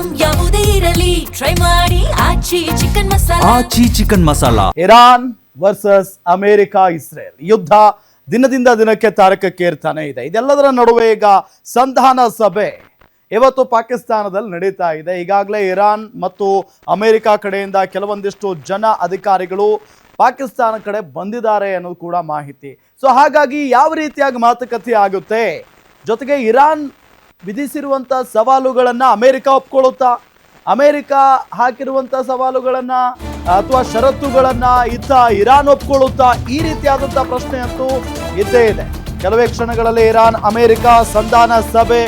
Item ಯಾವುದೇ ಇರಲಿ try ಮಾಡಿ Aachi chicken masala. Iran versus America Israel ಯುದ್ಧ ದಿನದಿಂದ ದಿನಕ್ಕೆ ತಾರಕಕ್ಕೇರ್ತಾನೆ ಇದೆ. ಇದೆಲ್ಲದರ ನಡುವೆ ಈಗ ಸಂಧಾನ ಸಭೆ ಇವತ್ತು ಪಾಕಿಸ್ತಾನದಲ್ಲಿ ನಡೀತಾ ಇದೆ. ಈಗಾಗಲೇ ಇರಾನ್ ಮತ್ತು ಅಮೆರಿಕ ಕಡೆಯಿಂದ ಕೆಲವೊಂದಿಷ್ಟು ಜನ ಅಧಿಕಾರಿಗಳು ಪಾಕಿಸ್ತಾನ ಕಡೆ ಬಂದಿದ್ದಾರೆ ಅನ್ನೋದು ಕೂಡ ಮಾಹಿತಿ. ಸೊ ಹಾಗಾಗಿ ಯಾವ ರೀತಿಯಾಗಿ ಮಾತುಕತೆ ಆಗುತ್ತೆ, ಜೊತೆಗೆ ಇರಾನ್ ವಿಧಿಸಿರುವಂಥ ಸವಾಲುಗಳನ್ನು ಅಮೆರಿಕ ಒಪ್ಕೊಳ್ಳುತ್ತಾ, ಅಮೆರಿಕ ಹಾಕಿರುವಂಥ ಸವಾಲುಗಳನ್ನು ಅಥವಾ ಷರತ್ತುಗಳನ್ನು ಇರಾನ್ ಒಪ್ಕೊಳ್ಳುತ್ತಾ, ಈ ರೀತಿಯಾದಂಥ ಪ್ರಶ್ನೆ ಅಂತೂ ಇದ್ದೇ ಇದೆ. ಕೆಲವೇ ಕ್ಷಣಗಳಲ್ಲಿ ಇರಾನ್ ಅಮೆರಿಕ ಸಂಧಾನ ಸಭೆ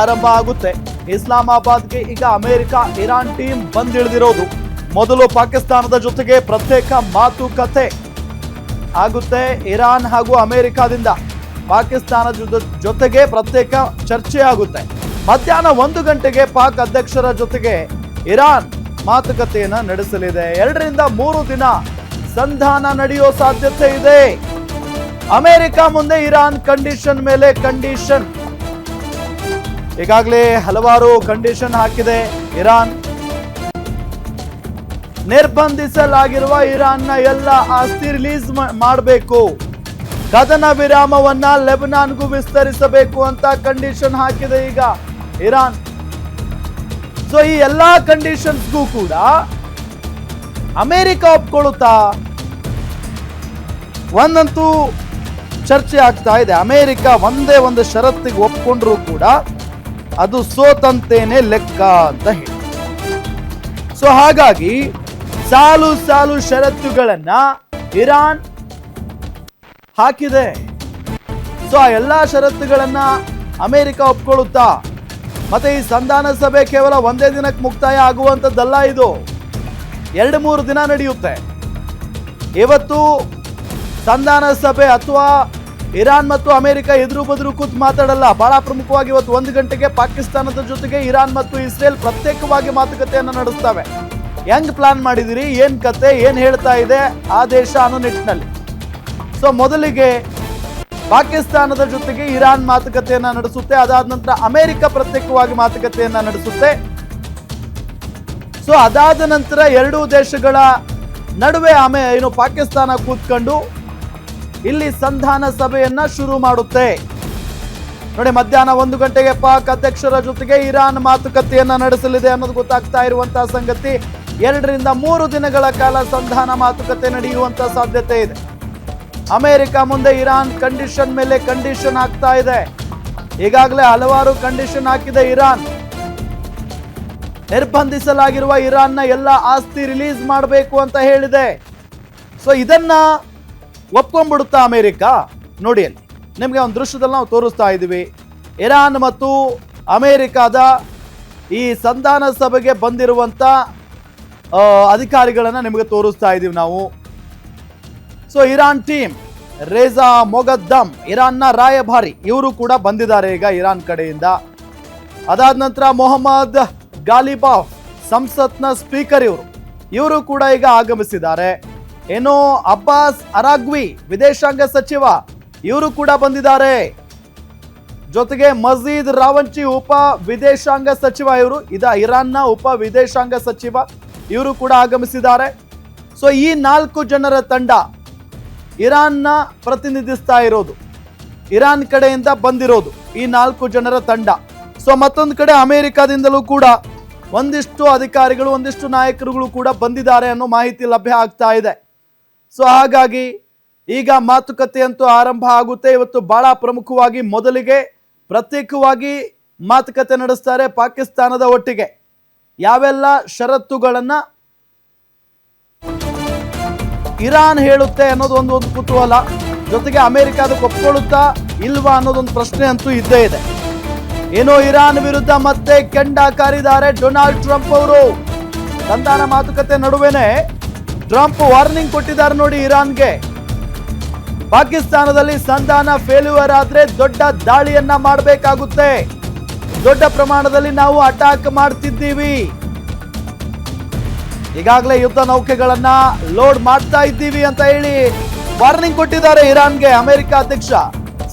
ಆರಂಭ ಆಗುತ್ತೆ. ಇಸ್ಲಾಮಾಬಾದ್ಗೆ ಈಗ ಅಮೆರಿಕ ಇರಾನ್ ಟೀಮ್ ಬಂದಿಳಿದಿರೋದು. ಮೊದಲು ಪಾಕಿಸ್ತಾನದ ಜೊತೆಗೆ ಪ್ರತ್ಯೇಕ ಮಾತುಕತೆ ಆಗುತ್ತೆ. ಇರಾನ್ ಹಾಗೂ ಅಮೆರಿಕದಿಂದ ಪಾಕಿಸ್ತಾನದ ಜೊತೆಗೆ ಪ್ರತ್ಯೇಕ ಚರ್ಚೆ ಆಗುತ್ತೆ. ಮಧ್ಯಾಹ್ನ 1 ಗಂಟೆಗೆ ಪಾಕ್ ಅಧ್ಯಕ್ಷರ ಜೊತೆಗೆ ಇರಾನ್ ಮಾತುಕತೆಯನ್ನ ನಡೆಸಲಿದೆ. 2 ರಿಂದ 3 ದಿನ ಸಂಧಾನ ನಡೆಯೋ ಸಾಧ್ಯತೆ ಇದೆ. ಅಮೆರಿಕ ಮುಂದೆ ಇರಾನ್ ಕಂಡೀಷನ್ ಮೇಲೆ ಕಂಡೀಷನ್, ಈಗಾಗಲೇ ಹಲವಾರು ಕಂಡೀಷನ್ ಹಾಕಿದೆ ಇರಾನ್. ನಿರ್ಬಂಧಿಸಲಾಗಿರುವ ಇರಾನ್ನ ಎಲ್ಲ ಆಸ್ತಿ ರಿಲೀಸ್ ಮಾಡಬೇಕು, ಕದನ ವಿರಾಮವನ್ನ ಲೆಬನಾನ್ಗೂ ವಿಸ್ತರಿಸಬೇಕು ಅಂತ ಕಂಡೀಷನ್ ಹಾಕಿದೆ ಈಗ ಇರಾನ್. ಸೊ ಈ ಎಲ್ಲಾ ಕಂಡೀಷನ್ಸ್ಗೂ ಕೂಡ ಅಮೆರಿಕ ಒಪ್ಕೊಳ್ಳುತ್ತಾ ಒಂದಂತೂ ಚರ್ಚೆ ಆಗ್ತಾ ಇದೆ. ಅಮೆರಿಕ ಒಂದೇ ಒಂದು ಷರತ್ತಿಗೆ ಒಪ್ಕೊಂಡ್ರು ಕೂಡ ಅದು ಸೋತಂತೇನೆ ಲೆಕ್ಕ ಅಂತ ಹೇಳಿ. ಸೊ ಹಾಗಾಗಿ ಸಾಲು ಸಾಲು ಷರತ್ತುಗಳನ್ನ ಇರಾನ್ ಹಾಕಿದೆ. ಸೊ ಆ ಎಲ್ಲಾ ಷರತ್ತುಗಳನ್ನ ಅಮೆರಿಕ ಒಪ್ಕೊಳ್ಳುತ್ತಾ, ಮತ್ತೆ ಈ ಸಂಧಾನ ಸಭೆ ಕೇವಲ ಒಂದೇ ದಿನಕ್ಕೆ ಮುಕ್ತಾಯ ಆಗುವಂಥದ್ದಲ್ಲ, ಇದು 2-3 ದಿನ ನಡೆಯುತ್ತೆ. ಇವತ್ತು ಸಂಧಾನ ಸಭೆ ಅಥವಾ ಇರಾನ್ ಮತ್ತು ಅಮೆರಿಕ ಎದುರು ಬದುರು ಕೂತ್ ಮಾತಾಡಲ್ಲ. ಬಹಳ ಪ್ರಮುಖವಾಗಿ ಇವತ್ತು 1 ಗಂಟೆಗೆ ಪಾಕಿಸ್ತಾನದ ಜೊತೆಗೆ ಇರಾನ್ ಮತ್ತು ಇಸ್ರೇಲ್ ಪ್ರತ್ಯೇಕವಾಗಿ ಮಾತುಕತೆಯನ್ನು ನಡೆಸ್ತವೆ. ಹೆಂಗ್ ಪ್ಲಾನ್ ಮಾಡಿದಿರಿ, ಏನ್ ಕತೆ, ಏನ್ ಹೇಳ್ತಾ ಇದೆ ಆ ದೇಶ ಅನ್ನೋ ನಿಟ್ಟಿನಲ್ಲಿ. ಸೊ ಮೊದಲಿಗೆ ಪಾಕಿಸ್ತಾನದ ಜೊತೆಗೆ ಇರಾನ್ ಮಾತುಕತೆಯನ್ನ ನಡೆಸುತ್ತೆ. ಅದಾದ ನಂತರ ಅಮೆರಿಕ ಪ್ರತ್ಯೇಕವಾಗಿ ಮಾತುಕತೆಯನ್ನ ನಡೆಸುತ್ತೆ. ಸೊ ಅದಾದ ನಂತರ 2 ದೇಶಗಳ ನಡುವೆ ಪಾಕಿಸ್ತಾನ ಕೂತ್ಕೊಂಡು ಇಲ್ಲಿ ಸಂಧಾನ ಸಭೆಯನ್ನ ಶುರು ಮಾಡುತ್ತೆ. ನೋಡಿ, ಮಧ್ಯಾಹ್ನ 1 ಗಂಟೆಗೆ ಪಾಕ್ ಅಧ್ಯಕ್ಷರ ಜೊತೆಗೆ ಇರಾನ್ ಮಾತುಕತೆಯನ್ನ ನಡೆಸಲಿದೆ ಅನ್ನೋದು ಗೊತ್ತಾಗ್ತಾ ಇರುವಂತಹ ಸಂಗತಿ. 2 ರಿಂದ 3 ದಿನಗಳ ಕಾಲ ಸಂಧಾನ ಮಾತುಕತೆ ನಡೆಯುವಂತ ಸಾಧ್ಯತೆ ಇದೆ. ಅಮೆರಿಕ ಮುಂದೆ ಇರಾನ್ ಕಂಡೀಷನ್ ಮೇಲೆ ಕಂಡೀಷನ್ ಹಾಕ್ತಾ ಇದೆ. ಈಗಾಗಲೇ ಹಲವಾರು ಕಂಡೀಷನ್ ಹಾಕಿದೆ ಇರಾನ್. ನಿರ್ಬಂಧಿಸಲಾಗಿರುವ ಇರಾನ್ನ ಎಲ್ಲ ಆಸ್ತಿ ರಿಲೀಸ್ ಮಾಡಬೇಕು ಅಂತ ಹೇಳಿದೆ. ಸೊ ಇದನ್ನ ಒಪ್ಕೊಂಡ್ಬಿಡುತ್ತಾ ಅಮೆರಿಕ? ನೋಡಿ, ಅಲ್ಲಿ ನಿಮಗೆ ಒಂದು ದೃಶ್ಯದಲ್ಲಿ ನಾವು ತೋರಿಸ್ತಾ ಇದ್ದೀವಿ. ಇರಾನ್ ಮತ್ತು ಅಮೆರಿಕದ ಈ ಸಂಧಾನ ಸಭೆಗೆ ಬಂದಿರುವಂತ ಅಧಿಕಾರಿಗಳನ್ನ ನಿಮಗೆ ತೋರಿಸ್ತಾ ಇದ್ದೀವಿ ನಾವು. ಸೊ ಇರಾನ್ ಟೀಮ್, ರೇಜಾ ಮೊಗದ್ದಮ್ ಇರಾನ್ನ ರಾಯಭಾರಿ, ಇವರು ಕೂಡ ಬಂದಿದ್ದಾರೆ ಈಗ ಇರಾನ್ ಕಡೆಯಿಂದ. ಅದಾದ ನಂತರ ಮೊಹಮ್ಮದ್ ಗಾಲಿಬಾಫ್, ಸಂಸತ್ನ ಸ್ಪೀಕರ್, ಇವರು ಕೂಡ ಈಗ ಆಗಮಿಸಿದ್ದಾರೆ. ಏನೋ ಅಬ್ಬಾಸ್ ಅರಾಗ್ವಿ, ವಿದೇಶಾಂಗ ಸಚಿವ, ಇವರು ಕೂಡ ಬಂದಿದ್ದಾರೆ. ಜೊತೆಗೆ ಮಜೀದ್ ರಾವಂಚಿ, ಉಪ ವಿದೇಶಾಂಗ ಸಚಿವ, ಇರಾನ್ನ ಉಪ ವಿದೇಶಾಂಗ ಸಚಿವ, ಇವರು ಕೂಡ ಆಗಮಿಸಿದ್ದಾರೆ. ಸೊ ಈ 4 ಜನರ ತಂಡ ಇರಾನ್ನ ಪ್ರತಿನಿಧಿಸ್ತಾ ಇರೋದು, ಇರಾನ್ ಕಡೆಯಿಂದ ಬಂದಿರೋದು ಈ 4 ಜನರ ತಂಡ. ಸೊ ಮತ್ತೊಂದು ಕಡೆ ಅಮೆರಿಕದಿಂದಲೂ ಕೂಡ ಒಂದಿಷ್ಟು ಅಧಿಕಾರಿಗಳು, ಒಂದಿಷ್ಟು ನಾಯಕರುಗಳು ಕೂಡ ಬಂದಿದ್ದಾರೆ ಅನ್ನೋ ಮಾಹಿತಿ ಲಭ್ಯ ಆಗ್ತಾ ಇದೆ. ಸೊ ಹಾಗಾಗಿ ಈಗ ಮಾತುಕತೆ ಅಂತೂ ಆರಂಭ ಆಗುತ್ತೆ. ಇವತ್ತು ಬಹಳ ಪ್ರಮುಖವಾಗಿ ಮೊದಲಿಗೆ ಪ್ರತ್ಯೇಕವಾಗಿ ಮಾತುಕತೆ ನಡೆಸ್ತಾರೆ ಪಾಕಿಸ್ತಾನದ ಒಟ್ಟಿಗೆ. ಯಾವೆಲ್ಲ ಷರತ್ತುಗಳನ್ನ ಇರಾನ್ ಹೇಳುತ್ತೆ ಅನ್ನೋದು ಒಂದು ಕುತೂಹಲ. ಜೊತೆಗೆ ಅಮೆರಿಕ ಅದಕ್ಕೆ ಒಪ್ಕೊಳ್ಳುತ್ತಾ ಇಲ್ವಾ ಅನ್ನೋದೊಂದು ಪ್ರಶ್ನೆ ಅಂತೂ ಇದ್ದೇ ಇದೆ. ಏನೋ ಇರಾನ್ ವಿರುದ್ಧ ಮತ್ತೆ ಕೆಂಡ ಕಾರಿದ್ದಾರೆ ಡೊನಾಲ್ಡ್ ಟ್ರಂಪ್ ಅವರು. ಸಂಧಾನ ಮಾತುಕತೆ ನಡುವೆನೆ ಟ್ರಂಪ್ ವಾರ್ನಿಂಗ್ ಕೊಟ್ಟಿದ್ದಾರೆ ನೋಡಿ ಇರಾನ್ಗೆ. ಪಾಕಿಸ್ತಾನದಲ್ಲಿ ಸಂಧಾನ ಫೇಲ್ಯೂರ್ ಆದ್ರೆ ದೊಡ್ಡ ದಾಳಿಯನ್ನ ಮಾಡಬೇಕಾಗುತ್ತೆ, ದೊಡ್ಡ ಪ್ರಮಾಣದಲ್ಲಿ ನಾವು ಅಟ್ಯಾಕ್ ಮಾಡ್ತಿದ್ದೀವಿ, ಈಗಾಗಲೇ ಯುದ್ಧ ನೌಕೆಗಳನ್ನ ಲೋಡ್ ಮಾಡ್ತಾ ಇದ್ದೀವಿ ಅಂತ ಹೇಳಿ ವಾರ್ನಿಂಗ್ ಕೊಟ್ಟಿದ್ದಾರೆ ಇರಾನ್ಗೆ ಅಮೆರಿಕ ಅಧ್ಯಕ್ಷ.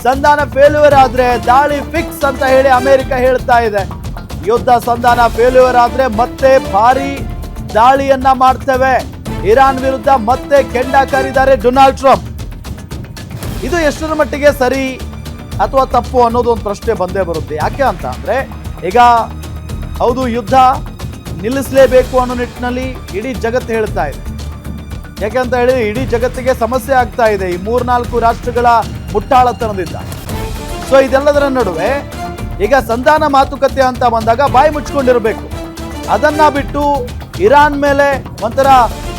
ಸಂಧಾನ ಫೇಲ್ಯೂರ್ ಆದ್ರೆ ದಾಳಿ ಫಿಕ್ಸ್ ಅಂತ ಹೇಳಿ ಅಮೆರಿಕ ಹೇಳ್ತಾ ಇದೆ. ಯುದ್ಧ ಸಂಧಾನ ಫೇಲ್ಯೂರ್ ಆದ್ರೆ ಮತ್ತೆ ಭಾರಿ ದಾಳಿಯನ್ನ ಮಾಡ್ತೇವೆ, ಇರಾನ್ ವಿರುದ್ಧ ಮತ್ತೆ ಕೆಂಡ ಕಾರಿದ್ದಾರೆ ಡೊನಾಲ್ಡ್ ಟ್ರಂಪ್. ಇದು ಎಷ್ಟರ ಮಟ್ಟಿಗೆ ಸರಿ ಅಥವಾ ತಪ್ಪು ಅನ್ನೋದು ಒಂದು ಪ್ರಶ್ನೆ ಬಂದೇ ಬರುತ್ತೆ. ಯಾಕೆ ಅಂತ ಅಂದ್ರೆ ಈಗ ಹೌದು ಯುದ್ಧ ನಿಲ್ಲಿಸಲೇಬೇಕು ಅನ್ನೋ ನಿಟ್ಟಿನಲ್ಲಿ ಇಡೀ ಜಗತ್ತು ಹೇಳ್ತಾ ಇದೆ. ಯಾಕೆ ಅಂತ ಹೇಳಿ ಇಡೀ ಜಗತ್ತಿಗೆ ಸಮಸ್ಯೆ ಆಗ್ತಾ ಇದೆ ಈ 3-4 ರಾಷ್ಟ್ರಗಳ ಮುಟ್ಟಾಳತನದಿಂದ. ಸೊ ಇದೆಲ್ಲದರ ನಡುವೆ ಈಗ ಸಂಧಾನ ಮಾತುಕತೆ ಅಂತ ಬಂದಾಗ ಬಾಯಿ ಮುಚ್ಕೊಂಡಿರ್ಬೇಕು. ಅದನ್ನ ಬಿಟ್ಟು ಇರಾನ್ ಮೇಲೆ ಒಂಥರ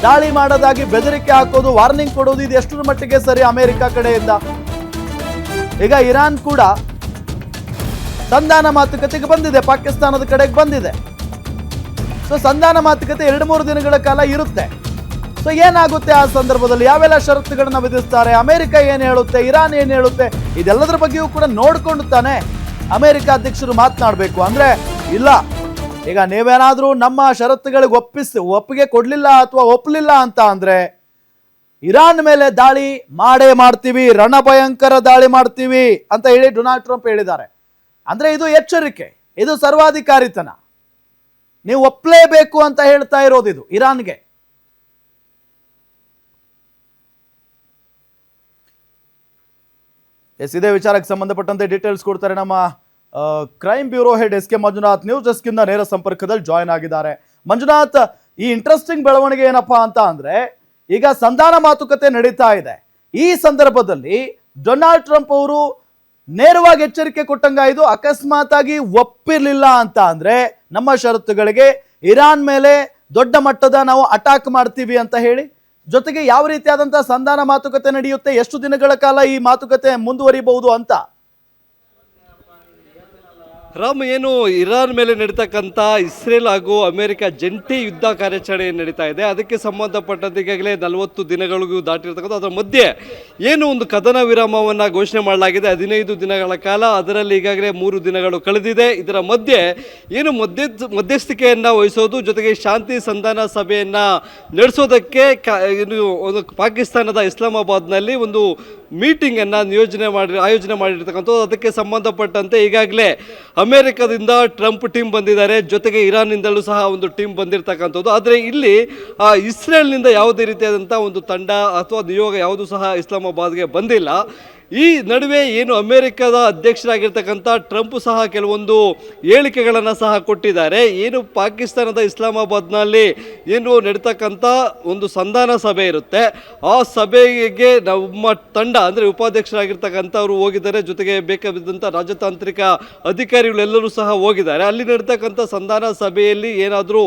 ದಾಳಿ ಮಾಡೋದಾಗಿ ಬೆದರಿಕೆ ಹಾಕೋದು, ವಾರ್ನಿಂಗ್ ಕೊಡೋದು, ಇದು ಎಷ್ಟರ ಮಟ್ಟಿಗೆ ಸರಿ ಅಮೆರಿಕ ಕಡೆಯಿಂದ? ಈಗ ಇರಾನ್ ಕೂಡ ಸಂಧಾನ ಮಾತುಕತೆಗೆ ಬಂದಿದೆ, ಪಾಕಿಸ್ತಾನದ ಕಡೆಗೆ ಬಂದಿದೆ. ಸೊ ಸಂಧಾನ ಮಾತುಕತೆ 2-3 ದಿನಗಳ ಕಾಲ ಇರುತ್ತೆ. ಸೊ ಏನಾಗುತ್ತೆ ಆ ಸಂದರ್ಭದಲ್ಲಿ, ಯಾವೆಲ್ಲ ಷರತ್ತುಗಳನ್ನ ವಿಧಿಸ್ತಾರೆ, ಅಮೆರಿಕ ಏನು ಹೇಳುತ್ತೆ, ಇರಾನ್ ಏನು ಹೇಳುತ್ತೆ, ಇದೆಲ್ಲದರ ಬಗ್ಗೆಯೂ ಕೂಡ ನೋಡ್ಕೊಂಡು ತಾನೆ ಅಮೆರಿಕ ಅಧ್ಯಕ್ಷರು ಮಾತನಾಡಬೇಕು. ಅಂದ್ರೆ ಇಲ್ಲ ಈಗ ನೀವೇನಾದ್ರೂ ನಮ್ಮ ಷರತ್ತುಗಳಿಗೆ ಒಪ್ಪಿಗೆ ಕೊಡ್ಲಿಲ್ಲ ಅಥವಾ ಒಪ್ಪಲಿಲ್ಲ ಅಂತ ಅಂದ್ರೆ ಇರಾನ್ ಮೇಲೆ ದಾಳಿ ಮಾಡೇ ಮಾಡ್ತೀವಿ, ರಣಭಯಂಕರ ದಾಳಿ ಮಾಡ್ತೀವಿ ಅಂತ ಹೇಳಿ ಡೊನಾಲ್ಡ್ ಟ್ರಂಪ್ ಹೇಳಿದ್ದಾರೆ. ಅಂದ್ರೆ ಇದು ಎಚ್ಚರಿಕೆ, ಇದು ಸರ್ವಾಧಿಕಾರಿತನ. ನೀವು ಒಪ್ಪಲೇಬೇಕು ಅಂತ ಹೇಳ್ತಾ ಇರೋದು ಇದು ಇರಾನ್ಗೆ. ಇದೇ ವಿಚಾರಕ್ಕೆ ಸಂಬಂಧಪಟ್ಟಂತೆ ಡೀಟೇಲ್ಸ್ ಕೊಡ್ತಾರೆ ನಮ್ಮ crime bureau head SK Manjunath. News ಡೆಸ್ಕ್ನ ನೇರ ಸಂಪರ್ಕದಲ್ಲಿ ಜಾಯ್ನ್ ಆಗಿದ್ದಾರೆ. ಮಂಜುನಾಥ್, ಈ ಇಂಟ್ರೆಸ್ಟಿಂಗ್ ಬೆಳವಣಿಗೆ ಏನಪ್ಪಾ ಅಂತ ಅಂದ್ರೆ ಈಗ ಸಂಧಾನ ಮಾತುಕತೆ ನಡೀತಾ ಇದೆ. ಈ ಸಂದರ್ಭದಲ್ಲಿ ಡೊನಾಲ್ಡ್ ಟ್ರಂಪ್ ಅವರು ನೇರವಾಗಿ ಎಚ್ಚರಿಕೆ ಕೊಟ್ಟಂಗಾಯ್ತು, ಅಕಸ್ಮಾತ್ ಆಗಿ ಒಪ್ಪಿರ್ಲಿಲ್ಲ ಅಂತ ಅಂದ್ರೆ ನಮ್ಮ ಷರತ್ತುಗಳಿಗೆ ಇರಾನ್ ಮೇಲೆ ದೊಡ್ಡ ಮಟ್ಟದ ನಾವು ಅಟ್ಯಾಕ್ ಮಾಡ್ತೀವಿ ಅಂತ ಹೇಳಿ. ಜೊತೆಗೆ ಯಾವ ರೀತಿಯಾದಂತಹ ಸಂಧಾನ ಮಾತುಕತೆ ನಡೆಯುತ್ತೆ, ಎಷ್ಟು ದಿನಗಳ ಕಾಲ ಈ ಮಾತುಕತೆ ಮುಂದುವರಿಬಹುದು ಅಂತ? ರಾಮ್, ಏನು ಇರಾನ್ ಮೇಲೆ ನಡೀತಕ್ಕಂಥ ಇಸ್ರೇಲ್ ಹಾಗೂ ಅಮೆರಿಕ ಜಂಟಿ ಯುದ್ಧ ಕಾರ್ಯಾಚರಣೆ ನಡೀತಾ ಇದೆ. ಅದಕ್ಕೆ ಸಂಬಂಧಪಟ್ಟಂತೆ ಈಗಾಗಲೇ 40 ದಿನಗಳಿಗೂ ದಾಟಿರ್ತಕ್ಕಂಥ ಅದರ ಮಧ್ಯೆ ಏನು ಒಂದು ಕದನ ವಿರಾಮವನ್ನು ಘೋಷಣೆ ಮಾಡಲಾಗಿದೆ 15 ದಿನಗಳ ಕಾಲ. ಅದರಲ್ಲಿ ಈಗಾಗಲೇ 3 ದಿನಗಳು ಕಳೆದಿದೆ. ಇದರ ಮಧ್ಯೆ ಏನು ಮಧ್ಯಸ್ಥಿಕೆಯನ್ನು ವಹಿಸೋದು, ಜೊತೆಗೆ ಶಾಂತಿ ಸಂಧಾನ ಸಭೆಯನ್ನು ನಡೆಸೋದಕ್ಕೆ ಒಂದು ಪಾಕಿಸ್ತಾನದ ಇಸ್ಲಾಮಾಬಾದ್ನಲ್ಲಿ ಒಂದು ಮೀಟಿಂಗನ್ನು ಆಯೋಜನೆ ಮಾಡಿರ್ತಕ್ಕಂಥದ್ದು. ಅದಕ್ಕೆ ಸಂಬಂಧಪಟ್ಟಂತೆ ಈಗಾಗಲೇ ಅಮೆರಿಕದಿಂದ ಟ್ರಂಪ್ ಟೀಮ್ ಬಂದಿದ್ದಾರೆ, ಜೊತೆಗೆ ಇರಾನ್ನಿಂದಲೂ ಸಹ ಒಂದು ಟೀಮ್ ಬಂದಿರತಕ್ಕಂಥದ್ದು. ಆದರೆ ಇಲ್ಲಿ ಇಸ್ರೇಲ್ನಿಂದ ಯಾವುದೇ ರೀತಿಯಾದಂಥ ಒಂದು ತಂಡ ಅಥವಾ ನಿಯೋಗ ಯಾವುದೂ ಸಹ ಇಸ್ಲಾಮಾಬಾದ್ಗೆ ಬಂದಿಲ್ಲ. ಈ ನಡುವೆ ಏನು ಅಮೆರಿಕದ ಅಧ್ಯಕ್ಷರಾಗಿರ್ತಕ್ಕಂಥ ಟ್ರಂಪ್ ಸಹ ಕೆಲವೊಂದು ಹೇಳಿಕೆಗಳನ್ನು ಸಹ ಕೊಟ್ಟಿದ್ದಾರೆ. ಏನು ಪಾಕಿಸ್ತಾನದ ಇಸ್ಲಾಮಾಬಾದ್ನಲ್ಲಿ ಏನು ನಡೀತಕ್ಕಂಥ ಒಂದು ಸಂಧಾನ ಸಭೆ ಇರುತ್ತೆ, ಆ ಸಭೆಗೆ ನಮ್ಮ ತಂಡ ಅಂದರೆ ಉಪಾಧ್ಯಕ್ಷರಾಗಿರ್ತಕ್ಕಂಥವ್ರು ಹೋಗಿದ್ದಾರೆ, ಜೊತೆಗೆ ಬೇಕಾದಂಥ ರಾಜತಾಂತ್ರಿಕ ಅಧಿಕಾರಿಗಳೆಲ್ಲರೂ ಸಹ ಹೋಗಿದ್ದಾರೆ. ಅಲ್ಲಿ ನಡೀತಕ್ಕಂಥ ಸಂಧಾನ ಸಭೆಯಲ್ಲಿ ಏನಾದರೂ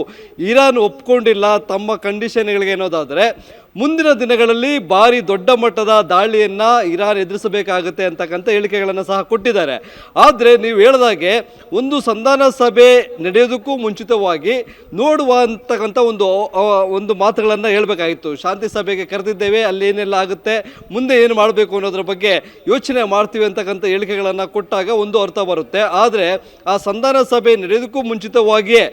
ಇರಾನ್ ಒಪ್ಕೊಂಡಿಲ್ಲ ತಮ್ಮ ಕಂಡೀಷನ್ಗಳಿಗೆ ಅನ್ನೋದಾದರೆ ಮುಂದಿನ ದಿನಗಳಲ್ಲಿ ಭಾರಿ ದೊಡ್ಡ ಮಟ್ಟದ ದಾಳಿಯನ್ನು ಇರಾನ್ ಎದುರಿಸಬೇಕಾಗುತ್ತೆ ಅಂತಕ್ಕಂಥ ಹೇಳಿಕೆಗಳನ್ನು ಸಹ ಕೊಟ್ಟಿದ್ದಾರೆ. ಆದರೆ ನೀವು ಹೇಳಿದಾಗೆ ಒಂದು ಸಂಧಾನ ಸಭೆ ನಡೆಯೋದಕ್ಕೂ ಮುಂಚಿತವಾಗಿ ನೋಡುವ ಅಂತಕ್ಕಂಥ ಒಂದು ಮಾತುಗಳನ್ನು ಹೇಳಬೇಕಾಗಿತ್ತು. ಶಾಂತಿ ಸಭೆಗೆ ಕರೆದಿದ್ದೇವೆ, ಅಲ್ಲಿ ಏನೆಲ್ಲ ಆಗುತ್ತೆ, ಮುಂದೆ ಏನು ಮಾಡಬೇಕು ಅನ್ನೋದ್ರ ಬಗ್ಗೆ ಯೋಚನೆ ಮಾಡ್ತೀವಿ ಅಂತಕ್ಕಂಥ ಹೇಳಿಕೆಗಳನ್ನು ಕೊಟ್ಟಾಗ ಒಂದು ಅರ್ಥ ಬರುತ್ತೆ. ಆದರೆ ಆ ಸಂಧಾನ ಸಭೆ ನಡೆಯೋದಕ್ಕೂ ಮುಂಚಿತವಾಗಿಯೇ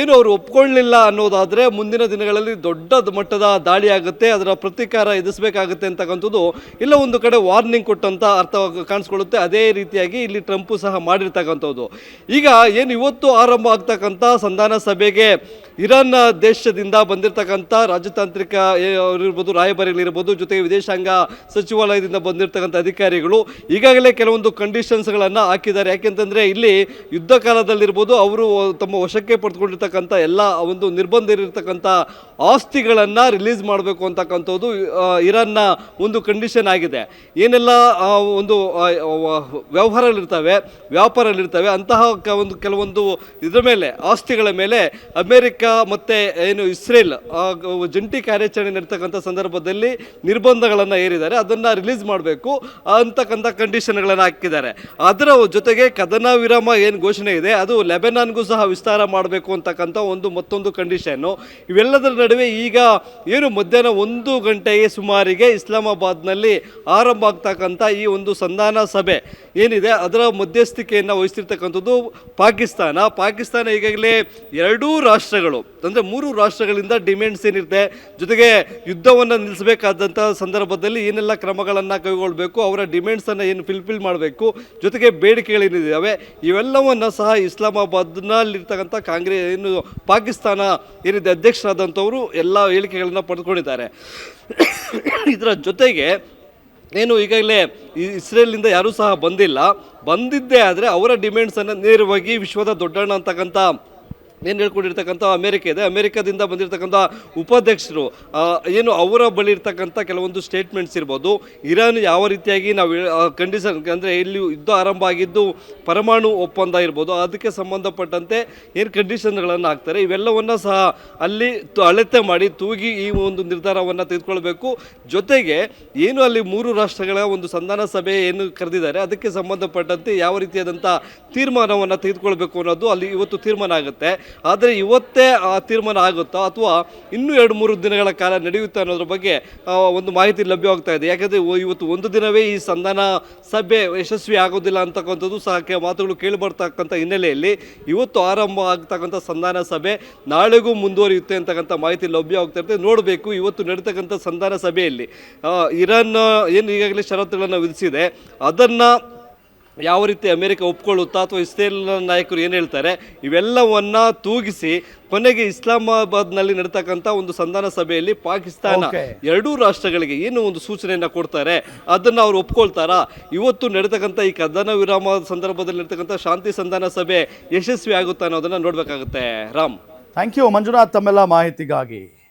ಏನು ಅವರು ಒಪ್ಕೊಳ್ಳಿಲ್ಲ ಅನ್ನೋದಾದರೆ ಮುಂದಿನ ದಿನಗಳಲ್ಲಿ ದೊಡ್ಡ ಮಟ್ಟದ ದಾಳಿ ಆಗುತ್ತೆ, ಅದರ ಪ್ರತೀಕಾರ ಎದುರಿಸಬೇಕಾಗುತ್ತೆ ಅಂತಕ್ಕಂಥದ್ದು ಇಲ್ಲ ಒಂದು ಕಡೆ ವಾರ್ನಿಂಗ್ ಕೊಟ್ಟಂತ ಅರ್ಥ ಕಾಣಿಸ್ಕೊಳ್ಳುತ್ತೆ. ಅದೇ ರೀತಿಯಾಗಿ ಇಲ್ಲಿ ಟ್ರಂಪ್ ಸಹ ಮಾಡಿರ್ತಕ್ಕಂಥದ್ದು. ಈಗ ಏನು ಇವತ್ತು ಆರಂಭ ಆಗ್ತಕ್ಕಂಥ ಸಂಧಾನ ಸಭೆಗೆ ಇರಾನ್ ದೇಶದಿಂದ ಬಂದಿರತಕ್ಕಂಥ ರಾಜತಾಂತ್ರಿಕ ಇರ್ಬೋದು, ರಾಯಭಾರಿಗಳಿರ್ಬೋದು, ಜೊತೆಗೆ ವಿದೇಶಾಂಗ ಸಚಿವಾಲಯದಿಂದ ಬಂದಿರತಕ್ಕಂಥ ಅಧಿಕಾರಿಗಳು ಈಗಾಗಲೇ ಕೆಲವೊಂದು ಕಂಡೀಷನ್ಸ್ಗಳನ್ನು ಹಾಕಿದ್ದಾರೆ. ಯಾಕೆಂತಂದರೆ ಇಲ್ಲಿ ಯುದ್ಧ ಕಾಲದಲ್ಲಿರ್ಬೋದು ಅವರು ತಮ್ಮ ವಶಕ್ಕೆ ಪಡೆದುಕೊಂಡಿರ್ತಕ್ಕಂಥ ಎಲ್ಲ ಒಂದು ನಿರ್ಬಂಧ ಇರತಕ್ಕಂಥ ಆಸ್ತಿಗಳನ್ನು ರಿಲೀಸ್ ಮಾಡಬೇಕು ಅಂತಕ್ಕಂಥದ್ದು ಇರಾನ್ನ ಒಂದು ಕಂಡೀಷನ್ ಆಗಿದೆ. ಏನೆಲ್ಲ ಒಂದು ವ್ಯಾಪಾರಗಳಿರ್ತವೆ ಅಂತಹ ಕೆಲವೊಂದು ಇದರ ಮೇಲೆ ಆಸ್ತಿಗಳ ಮೇಲೆ ಅಮೆರಿಕ ಮತ್ತು ಏನು ಇಸ್ರೇಲ್ ಜಂಟಿ ಕಾರ್ಯಾಚರಣೆ ನಡೀತಕ್ಕಂಥ ಸಂದರ್ಭದಲ್ಲಿ ನಿರ್ಬಂಧಗಳನ್ನು ಹೇರಿದ್ದಾರೆ, ಅದನ್ನು ರಿಲೀಸ್ ಮಾಡಬೇಕು ಅಂತಕ್ಕಂಥ ಕಂಡೀಷನ್ಗಳನ್ನು ಹಾಕಿದ್ದಾರೆ. ಅದರ ಜೊತೆಗೆ ಕದನ ವಿರಾಮ ಏನು ಘೋಷಣೆ ಇದೆ ಅದು ಲೆಬನಾನ್ಗೂ ಸಹ ವಿಸ್ತಾರ ಮಾಡಬೇಕು ಅಂತಕ್ಕಂಥ ಮತ್ತೊಂದು ಕಂಡೀಷನ್ನು. ಇವೆಲ್ಲದರ ನಡುವೆ ಈಗ ಏನು ಮಧ್ಯಾಹ್ನ 1 ಗಂಟೆಗೆ ಸುಮಾರಿಗೆ ಇಸ್ಲಾಮಾಬಾದ್ನಲ್ಲಿ ಆರಂಭ ಆಗ್ತಕ್ಕಂಥ ಈ ಒಂದು ಸಂಧಾನ ಸಭೆ ಏನಿದೆ ಅದರ ಮಧ್ಯಸ್ಥಿಕೆಯನ್ನು ವಹಿಸಿರ್ತಕ್ಕಂಥದ್ದು ಪಾಕಿಸ್ತಾನ. ಈಗಾಗಲೇ 2 ರಾಷ್ಟ್ರಗಳು ರಾಷ್ಟ್ರಗಳು ಅಂದರೆ 3 ರಾಷ್ಟ್ರಗಳಿಂದ ಡಿಮ್ಯಾಂಡ್ಸ್ ಏನಿರುತ್ತೆ, ಜೊತೆಗೆ ಯುದ್ಧವನ್ನು ನಿಲ್ಲಿಸಬೇಕಾದಂಥ ಸಂದರ್ಭದಲ್ಲಿ ಏನೆಲ್ಲ ಕ್ರಮಗಳನ್ನು ಕೈಗೊಳ್ಳಬೇಕು, ಅವರ ಡಿಮ್ಯಾಂಡ್ಸನ್ನು ಏನು ಫಿಲ್ಫಿಲ್ ಮಾಡಬೇಕು, ಜೊತೆಗೆ ಬೇಡಿಕೆಗಳೇನಿದ್ದಾವೆ ಇವೆಲ್ಲವನ್ನು ಸಹ ಇಸ್ಲಾಮಾಬಾದ್ನಲ್ಲಿರ್ತಕ್ಕಂಥ ಕಾಂಗ್ರೆಸ್ ಏನು ಪಾಕಿಸ್ತಾನ ಏನಿದೆ ಅಧ್ಯಕ್ಷರಾದಂಥವರು ಎಲ್ಲ ಹೇಳಿಕೆಗಳನ್ನು ಪಡೆದುಕೊಂಡಿದ್ದಾರೆ. ಇದರ ಜೊತೆಗೆ ಏನು ಈಗಾಗಲೇ ಇಸ್ರೇಲಿಂದ ಯಾರೂ ಸಹ ಬಂದಿದ್ದೇ ಆದರೆ ಅವರ ಡಿಮ್ಯಾಂಡ್ಸನ್ನು ನೇರವಾಗಿ ವಿಶ್ವದ ದೊಡ್ಡಣ್ಣ ಅಂತಕ್ಕಂಥ ಏನು ಹೇಳ್ಕೊಂಡಿರ್ತಕ್ಕಂಥ ಅಮೇರಿಕ ಇದೆ, ಅಮೇರಿಕಾದಿಂದ ಬಂದಿರತಕ್ಕಂಥ ಉಪಾಧ್ಯಕ್ಷರು ಏನು ಅವರ ಬಳಿ ಇರ್ತಕ್ಕಂಥ ಕೆಲವೊಂದು ಸ್ಟೇಟ್ಮೆಂಟ್ಸ್ ಇರ್ಬೋದು, ಇರಾನ್ ಯಾವ ರೀತಿಯಾಗಿ ನಾವು ಕಂಡೀಷನ್ ಅಂದರೆ ಇಲ್ಲಿ ಯುದ್ಧ ಆರಂಭ ಆಗಿದ್ದು ಪರಮಾಣು ಒಪ್ಪಂದ ಇರ್ಬೋದು, ಅದಕ್ಕೆ ಸಂಬಂಧಪಟ್ಟಂತೆ ಏನು ಕಂಡೀಷನ್ಗಳನ್ನು ಹಾಕ್ತಾರೆ ಇವೆಲ್ಲವನ್ನು ಸಹ ಅಲ್ಲಿ ಅಳತೆ ಮಾಡಿ ತೂಗಿ ಈ ಒಂದು ನಿರ್ಧಾರವನ್ನು ತೆಗೆದುಕೊಳ್ಬೇಕು. ಜೊತೆಗೆ ಏನು ಅಲ್ಲಿ 3 ರಾಷ್ಟ್ರಗಳ ಒಂದು ಸಂಧಾನ ಸಭೆ ಏನು ಕರೆದಿದ್ದಾರೆ ಅದಕ್ಕೆ ಸಂಬಂಧಪಟ್ಟಂತೆ ಯಾವ ರೀತಿಯಾದಂಥ ತೀರ್ಮಾನವನ್ನು ತೆಗೆದುಕೊಳ್ಬೇಕು ಅನ್ನೋದು ಅಲ್ಲಿ ಇವತ್ತು ತೀರ್ಮಾನ ಆಗುತ್ತೆ. ಆದರೆ ಇವತ್ತೇ ಆ ತೀರ್ಮಾನ ಆಗುತ್ತಾ ಅಥವಾ ಇನ್ನೂ 2-3 ದಿನಗಳ ಕಾಲ ನಡೆಯುತ್ತೆ ಅನ್ನೋದ್ರ ಬಗ್ಗೆ ಒಂದು ಮಾಹಿತಿ ಲಭ್ಯವಾಗ್ತಾ ಇದೆ. ಯಾಕಂದರೆ ಇವತ್ತು ಒಂದು ದಿನವೇ ಈ ಸಂಧಾನ ಸಭೆ ಯಶಸ್ವಿ ಆಗೋದಿಲ್ಲ ಅಂತಕ್ಕಂಥದ್ದು ಸಹ ಮಾತುಗಳು ಕೇಳಿ ಬರ್ತಕ್ಕಂಥ ಹಿನ್ನೆಲೆಯಲ್ಲಿ ಇವತ್ತು ಆರಂಭ ಆಗ್ತಕ್ಕಂಥ ಸಂಧಾನ ಸಭೆ ನಾಳೆಗೂ ಮುಂದುವರಿಯುತ್ತೆ ಅಂತಕ್ಕಂಥ ಮಾಹಿತಿ ಲಭ್ಯವಾಗ್ತಾ ಇರುತ್ತೆ. ನೋಡಬೇಕು ಇವತ್ತು ನಡೀತಕ್ಕಂಥ ಸಂಧಾನ ಸಭೆಯಲ್ಲಿ ಇರಾನ್ ಏನು ಈಗಾಗಲೇ ಷರತ್ತುಗಳನ್ನು ವಿಧಿಸಿದೆ ಅದನ್ನು ಯಾವ ರೀತಿ ಅಮೆರಿಕ ಒಪ್ಕೊಳ್ಳುತ್ತಾ ಅಥವಾ ಇಸ್ರೇಲ್ ನಾಯಕರು ಏನು ಹೇಳ್ತಾರೆ ಇವೆಲ್ಲವನ್ನು ತೂಗಿಸಿ ಕೊನೆಗೆ ಇಸ್ಲಾಮಾಬಾದ್ನಲ್ಲಿ ನಡೀತಕ್ಕಂಥ ಒಂದು ಸಂಧಾನ ಸಭೆಯಲ್ಲಿ ಪಾಕಿಸ್ತಾನ 2 ರಾಷ್ಟ್ರಗಳಿಗೆ ಏನು ಒಂದು ಸೂಚನೆಯನ್ನು ಕೊಡ್ತಾರೆ ಅದನ್ನು ಅವ್ರು ಒಪ್ಕೊಳ್ತಾರಾ, ಇವತ್ತು ನಡೀತಕ್ಕಂಥ ಈ ಕದನ ವಿರಾಮ ಸಂದರ್ಭದಲ್ಲಿ ನಡೀತಕ್ಕಂಥ ಶಾಂತಿ ಸಂಧಾನ ಸಭೆ ಯಶಸ್ವಿ ಆಗುತ್ತಾ ಅನ್ನೋದನ್ನು ನೋಡಬೇಕಾಗುತ್ತೆ. ರಾಮ್, ಥ್ಯಾಂಕ್ ಯು ಮಂಜುನಾಥ್ ತಮ್ಮೆಲ್ಲ ಮಾಹಿತಿಗಾಗಿ.